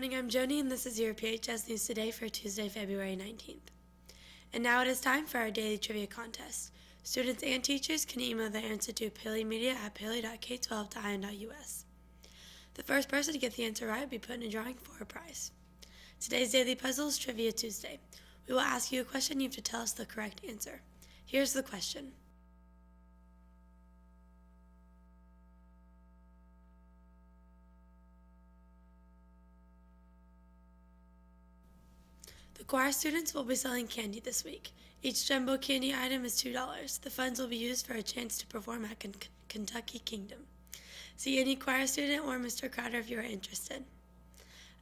morning, I'm Joni, and this is your PHS News Today for Tuesday, February 19th. And now it is time for our daily trivia contest. Students and teachers can email their answer to paleymedia@paley.k12.in.us. The first person to get the answer right will be put in a drawing for a prize. Today's daily puzzle is Trivia Tuesday. We will ask you a question. You have to tell us the correct answer. Here's the question. The choir students will be selling candy this week. Each jumbo candy item is $2. The funds will be used for a chance to perform at Kentucky Kingdom. See any choir student or Mr. Crowder if you are interested.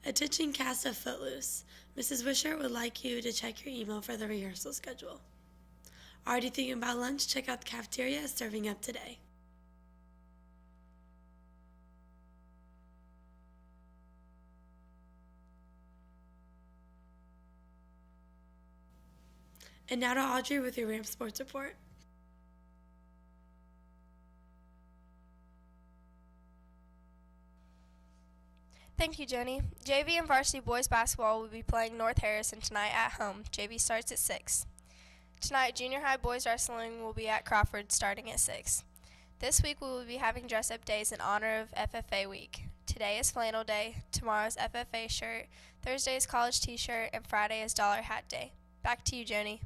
Attention cast of Footloose. Mrs. Wishart would like you to check your email for the rehearsal schedule. Already thinking about lunch? Check out the cafeteria serving up today. And now to Audrey with your Ramp Sports Report. Thank you, Joni. JV and varsity boys basketball will be playing North Harrison tonight at home. JV starts at 6. Tonight, junior high boys wrestling will be at Crawford starting at 6. This week we will be having dress-up days in honor of FFA week. Today is flannel day, tomorrow is FFA shirt, Thursday is college t-shirt, and Friday is dollar hat day. Back to you, Joni.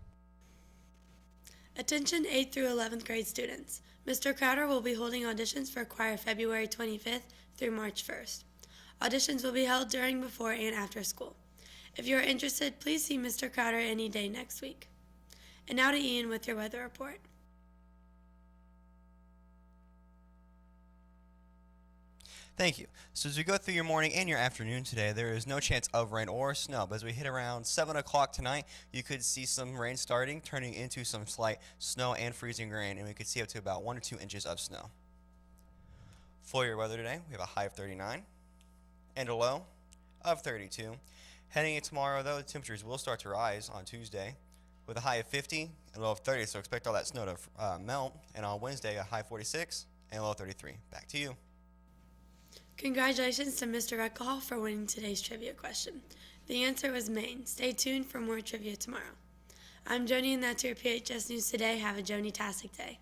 Attention 8th through 11th grade students. Mr. Crowder will be holding auditions for choir February 25th through March 1st. Auditions will be held during, before, and after school. If you are interested, please see Mr. Crowder any day next week. And now to Ian with your weather report. Thank you. So as we go through your morning and your afternoon today, there is no chance of rain or snow. But as we hit around 7 o'clock tonight, you could see some rain starting, turning into some slight snow and freezing rain, and we could see up to about 1 or 2 inches of snow. For your weather today, we have a high of 39 and a low of 32. Heading into tomorrow, though, the temperatures will start to rise on Tuesday with a high of 50 and a low of 30, so expect all that snow to melt. And on Wednesday, a high of 46 and a low of 33. Back to you. Congratulations to Mr. Recall for winning today's trivia question. The answer was Maine. Stay tuned for more trivia tomorrow. I'm Joni, and that's your PHS News Today. Have a Joni-tastic day.